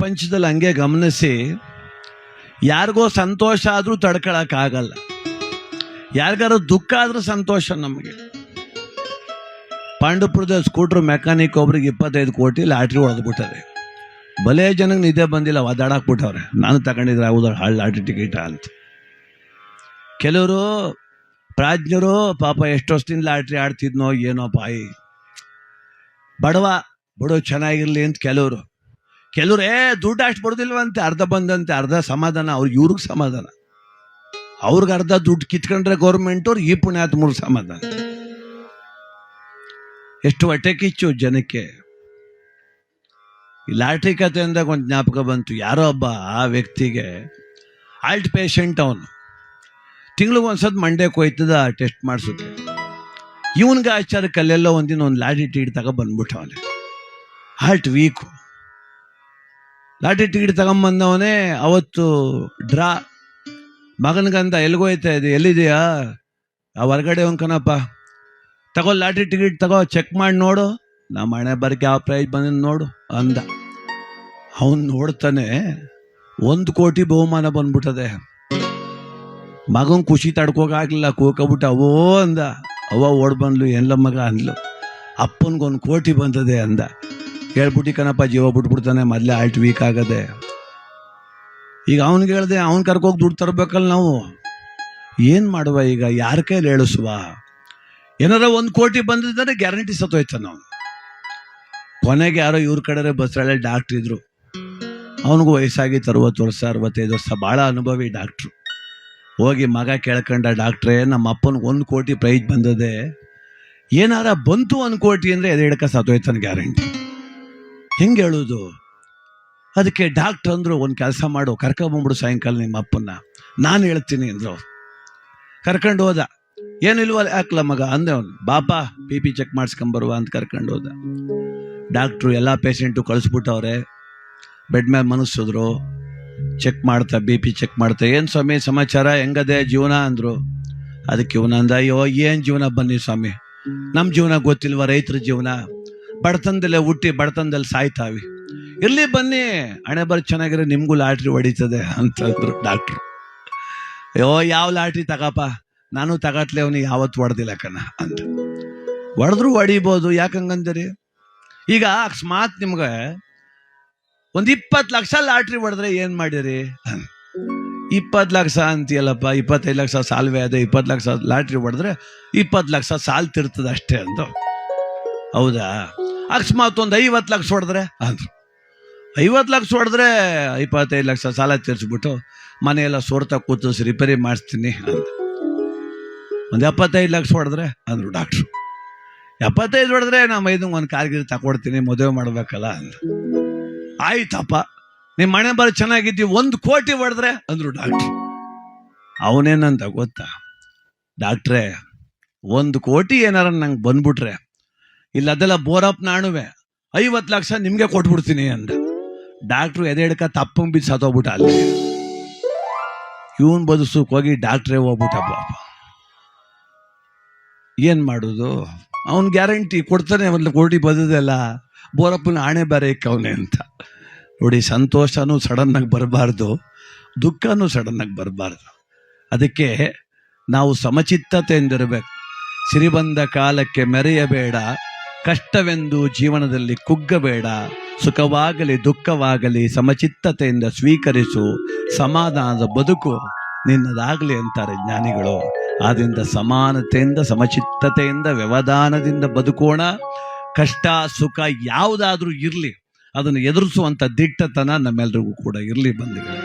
ಪ್ರಪಂಚದಲ್ಲಿ ಹಂಗೆ ಗಮನಿಸಿ, ಯಾರಿಗೋ ಸಂತೋಷ ಆದರೂ ತಡ್ಕೊಳಕ್ಕಾಗಲ್ಲ, ಯಾರಿಗಾರು ದುಃಖ ಆದ್ರೂ ಸಂತೋಷ ನಮಗೆ. ಪಾಂಡುಪುರದ ಸ್ಕೂಟ್ರ್ ಮೆಕ್ಯಾನಿಕ್ ಒಬ್ರಿಗೆ 25 ಕೋಟಿ ಲಾಟ್ರಿ ಹೊಡೆದ್ಬಿಟ್ಟಾರೆ. ಭಲೇ ಜನಕ್ಕೆ ನಿದ್ದೆ ಬಂದಿಲ್ಲ, ಒದಾಡಾಕ್ಬಿಟ್ಟವ್ರೆ, ನಾನು ತಗೊಂಡಿದ್ರೆ ಹೌದು ಹಾಳು ಲಾಟ್ರಿ ಟಿಕೆಟ ಅಂತ. ಕೆಲವರು ಪ್ರಾಜ್ಞರು ಪಾಪ ಎಷ್ಟು ವರ್ಷದಿಂದ ಲಾಟ್ರಿ ಆಡ್ತಿದ್ನೋ ಏನೋ ಪಾಯಿ, ಬಡವ ಬಿಡು ಚೆನ್ನಾಗಿರ್ಲಿ ಅಂತ ಕೆಲವರು ದುಡ್ಡು ಅಷ್ಟು ಬರೋದಿಲ್ವಂತೆ, ಅರ್ಧ ಬಂದಂತೆ, ಅರ್ಧ ಸಮಾಧಾನ ಇವ್ರಿಗೆ ಸಮಾಧಾನ, ಅವ್ರಿಗೆ ಅರ್ಧ ದುಡ್ಡು ಕಿತ್ಕೊಂಡ್ರೆ ಗೌರ್ಮೆಂಟ್ ಅವ್ರು ಈ ಪುಣ್ಯಾತ್ಮರು ಸಮಾಧಾನ. ಎಷ್ಟು ಹೊಟ್ಟೆ ಕಿಚ್ಚು ಜನಕ್ಕೆ. ಈ ಲಾಟ್ರಿ ಕತೆ ಅಂದಾಗ ಒಂದು ಜ್ಞಾಪಕ ಬಂತು. ಯಾರೋ ಒಬ್ಬ ಆ ವ್ಯಕ್ತಿಗೆ ಹಾರ್ಟ್ ಪೇಷಂಟ್, ಅವನು ತಿಂಗ್ಳಿಗೆ ಒಂದ್ಸತಿ ಮಂಡ್ಯಕ್ಕೆ ಹೋಯ್ತದ ಟೆಸ್ಟ್ ಮಾಡಿಸೋಕೆ. ಇವನ್ಗೆ ಆಚಾರಕ್ಕೆ ಅಲ್ಲೆಲ್ಲೋ ಒಂದಿನ ಒಂದು ಲಾಟ್ರಿ ಟಿಕೆಟ್ ತಗೊಬಂದ್ಬಿಟ್ಟವನೆ, ಹಾರ್ಟ್ ವೀಕು. ಲಾಟ್ರಿ ಟಿಕೆಟ್ ತಗೊಂಬಂದವನೇ ಅವತ್ತು ಡ್ರಾ. ಮಗನಿಗಂದ ಎಲ್ಗೋಯ್ತಾ ಇದೆ, ಎಲ್ಲಿದೆಯಾ? ಆ ಹೊರಗಡೆ ಕಣಪ್ಪ, ತಗೋ ಲಾಟ್ರಿ ಟಿಕೆಟ್ ತಗೋ, ಚೆಕ್ ಮಾಡಿ ನೋಡು, ನಮ್ಮ ಹಣೆ ಬರಕ್ಕೆ ಯಾವ ಪ್ರೈಸ್ ಬಂದ ನೋಡು ಅಂದ. ಅವನು ನೋಡ್ತಾನೆ 1 ಕೋಟಿ ಬಹುಮಾನ ಬಂದ್ಬಿಟ್ಟದೆ. ಮಗನ್ ಖುಷಿ ತಡ್ಕೋಕಾಗ್ಲಿಲ್ಲ, ಕೂಕಬಿಟ್ಟು ಅವೋ ಅಂದ. ಅವ್ವ ಓಡ್ ಬಂದ್ಲು, ಎಲ್ಲ ಮಗ ಅಂದ್ಲು, ಅಪ್ಪನ್ಗೊಂದು 1 ಕೋಟಿ ಬಂದದೆ ಅಂದ. ಹೇಳ್ಬಿಟ್ಟು ಕಣಪ್ಪ ಜೀವ ಬಿಟ್ಬಿಡ್ತಾನೆ, ಮೊದಲೇ ಹಾರ್ಟ್ ವೀಕ್ ಆಗದೆ. ಈಗ ಅವನಿಗೆ ಹೇಳ್ದೆ, ಅವ್ನು ಕರ್ಕೋಗಿ ದುಡ್ಡು ತರಬೇಕಲ್ಲ ನಾವು. ಏನು ಮಾಡುವ ಈಗ, ಯಾರ ಕೈಲಿ ಹೇಳಿಸುವ? ಏನಾರ 1 ಕೋಟಿ ಬಂದಿದ್ದಾರೆ ಗ್ಯಾರಂಟಿ ಸತ್ತೋಯ್ತ ನಾವು. ಕೊನೆಗೆ ಯಾರೋ ಇವ್ರ ಕಡೆ ಬಸ್ರಳ್ಳಿ ಡಾಕ್ಟ್ರ್ ಇದ್ರು, ಅವನಿಗೂ ವಯಸ್ಸಾಗಿತ್ತು 60 ವರ್ಷ 65 ವರ್ಷ, ಭಾಳ ಅನುಭವಿ ಡಾಕ್ಟ್ರು. ಹೋಗಿ ಮಗ ಕೇಳ್ಕೊಂಡ, ಡಾಕ್ಟ್ರೇ ನಮ್ಮ ಅಪ್ಪನಿಗೆ 1 ಕೋಟಿ ಪ್ರೈಸ್ ಬಂದದೆ, ಏನಾರ ಬಂತು 1 ಕೋಟಿ ಅಂದರೆ ಎದೆ ಹಿಡ್ಕ ಸತ್ತೋಯ್ತಾನೆ ಗ್ಯಾರಂಟಿ, ಹೆಂಗೆ ಹೇಳೋದು? ಅದಕ್ಕೆ ಡಾಕ್ಟ್ರ್ ಅಂದರು, ಒಂದು ಕೆಲಸ ಮಾಡು, ಕರ್ಕೊಂಬಂದ್ಬಿಡು ಸಾಯಂಕಾಲ ನಿಮ್ಮ ಅಪ್ಪನ್ನ, ನಾನು ಹೇಳ್ತೀನಿ ಅಂದರು. ಕರ್ಕೊಂಡು ಹೋದ. ಏನಿಲ್ವಲ್ಲ, ಯಾಕಲ್ಲ ಮಗ ಅಂದೆ ಅವನು. ಬಾಪ BP ಚೆಕ್ ಮಾಡಿಸ್ಕೊಂಬರುವ ಅಂತ ಕರ್ಕೊಂಡು ಹೋದ. ಡಾಕ್ಟ್ರು ಎಲ್ಲ ಪೇಷಂಟು ಕಳಿಸ್ಬಿಟ್ಟವ್ರೆ, ಬೆಡ್ ಮೇಲೆ ಮನಸ್ಸಿದ್ರು, ಚೆಕ್ ಮಾಡ್ತಾ BP ಚೆಕ್ ಮಾಡ್ತಾ, ಏನು ಸ್ವಾಮಿ ಸಮಾಚಾರ, ಹೆಂಗದೆ ಜೀವನ ಅಂದರು. ಅದಕ್ಕೆ ಇವನಂದ, ಅಯ್ಯೋ ಏನು ಜೀವನ ಬನ್ನಿ ಸ್ವಾಮಿ, ನಮ್ಮ ಜೀವನ ಗೊತ್ತಿಲ್ವ, ರೈತರ ಜೀವನ, ಬಡತನದಲ್ಲೇ ಹುಟ್ಟಿ ಬಡತನದಲ್ಲಿ ಸಾಯ್ತಾವಿ, ಇರ್ಲಿ ಬನ್ನಿ, ಹಣೆ ಬರ್ ಚೆನ್ನಾಗಿರೋ ನಿಮಗೂ ಲಾಟ್ರಿ ಹೊಡಿತದೆ ಅಂತಂದ್ರು ಡಾಕ್ಟ್ರು. ಅಯ್ಯೋ ಯಾವ ಲಾಟ್ರಿ ತಗಪ್ಪ, ನಾನು ತಗಟ್ಲೆ, ಅವನಿಗೆ ಯಾವತ್ತು ಹೊಡೆದಿಲ್ಲ ಕಣ ಅಂತ. ಹೊಡೆದ್ರು ಹೊಡಿಬೋದು, ಯಾಕಂಗಂದಿರಿ? ಈಗ ಅಕಸ್ಮಾತ್ ನಿಮ್ಗೆ ಒಂದು 20 ಲಕ್ಷ ಲಾಟ್ರಿ ಹೊಡೆದ್ರೆ ಏನು ಮಾಡಿರಿ? 20 ಲಕ್ಷ ಅಂತೀಯಲ್ಲಪ್ಪ, 25 ಲಕ್ಷ ಸಾಲ್ವೇ ಅದೇ, 20 ಲಕ್ಷ ಲಾಟ್ರಿ ಹೊಡೆದ್ರೆ 20 ಲಕ್ಷ ಸಾಲ್ತಿರ್ತದೆ ಅಷ್ಟೇ ಅಂದ. ಹೌದಾ? ಅಕಸ್ಮಾತ್ ಒಂದು 50 ಲಕ್ಷ ಹೊಡೆದ್ರೆ ಅಂದ್ರು. 50 ಲಕ್ಷ ಹೊಡೆದ್ರೆ 25 ಲಕ್ಷ ಸಾಲ ತೀರಿಸ್ಬಿಟ್ಟು ಮನೆಯೆಲ್ಲ ಸೋರ್ತಾ ಕೂತಿಸಿ ರಿಪೇರಿ ಮಾಡಿಸ್ತೀನಿ ಅಂದ. ಒಂದು 75 ಲಕ್ಷ ಹೊಡೆದ್ರೆ ಅಂದರು ಡಾಕ್ಟ್ರು. 75 ಹೊಡೆದ್ರೆ ನಮ್ಮ ಐದಂಗೆ ಒಂದು ಕಾರ್ಗಿರಿ ತಗೊಡ್ತೀನಿ, ಮದುವೆ ಮಾಡ್ಬೇಕಲ್ಲ ಅಂದ. ಆಯ್ತಪ್ಪ, ನಿಮ್ಮ ಮನೆ ಬರ ಚೆನ್ನಾಗಿದ್ದೀವಿ, 1 ಕೋಟಿ ಹೊಡೆದ್ರೆ ಅಂದ್ರು ಡಾಕ್ಟ್ರು. ಅವನೇನಂತ ಗೊತ್ತಾ? ಡಾಕ್ಟ್ರೇ, 1 ಕೋಟಿ ಏನಾರ ನಂಗೆ ಬಂದ್ಬಿಟ್ರೆ, ಇಲ್ಲ ಅದೆಲ್ಲ ಬೋರಪ್ ನಾಣುವೆ, 50 ಲಕ್ಷ ನಿಮ್ಗೆ ಕೊಟ್ಬಿಡ್ತೀನಿ ಅಂದ. ಡಾಕ್ಟ್ರು ಎದೆ ಹಿಡ್ಕ ತಪ್ಪಂಗ್ ಬಿದ್ದು ಸತ್ತೋಗ್ಬಿಟ್ಟ. ಅಲ್ಲಿ ಇವನ್ ಬದುಸಕ್ ಹೋಗಿ ಡಾಕ್ಟ್ರೇ ಹೋಗ್ಬಿಟ್ಟ. ಪಾಪ ಏನ್ ಮಾಡುದು? ಅವನ್ ಗ್ಯಾರಂಟಿ ಕೊಡ್ತಾನೆ, 1 ಕೋಟಿ ಬದದೆಲ್ಲ, ಬೋರಪ್ಪನ ಆಣೆ ಬೇರೆ ಇಕ್ಕವನೆ ಅಂತ. ನೋಡಿ, ಸಂತೋಷನೂ ಸಡನ್ನಾಗಿ ಬರಬಾರ್ದು, ದುಃಖನೂ ಸಡನ್ನಾಗಿ ಬರಬಾರ್ದು. ಅದಕ್ಕೆ ನಾವು ಸಮಚಿತ್ತತೆಯಿಂದಿರಬೇಕು. ಸಿರಿ ಬಂದ ಕಾಲಕ್ಕೆ ಮೆರೆಯಬೇಡ, ಕಷ್ಟವೆಂದು ಜೀವನದಲ್ಲಿ ಕುಗ್ಗಬೇಡ, ಸುಖವಾಗಲಿ ದುಃಖವಾಗಲಿ ಸಮಚಿತ್ತತೆಯಿಂದ ಸ್ವೀಕರಿಸು, ಸಮಾಧಾನದ ಬದುಕು ನಿನ್ನದಾಗಲಿ ಅಂತಾರೆ ಜ್ಞಾನಿಗಳು. ಆದ್ದರಿಂದ ಸಮಾನತೆಯಿಂದ ಸಮಚಿತ್ತತೆಯಿಂದ ವ್ಯವಧಾನದಿಂದ ಬದುಕೋಣ. ಕಷ್ಟ ಸುಖ ಯಾವುದಾದ್ರೂ ಇರಲಿ, ಅದನ್ನು ಎದುರಿಸುವಂಥ ದಿಟ್ಟತನ ನಮ್ಮೆಲ್ಲರಿಗೂ ಕೂಡ ಇರಲಿ ಬಂಧುಗಳೇ.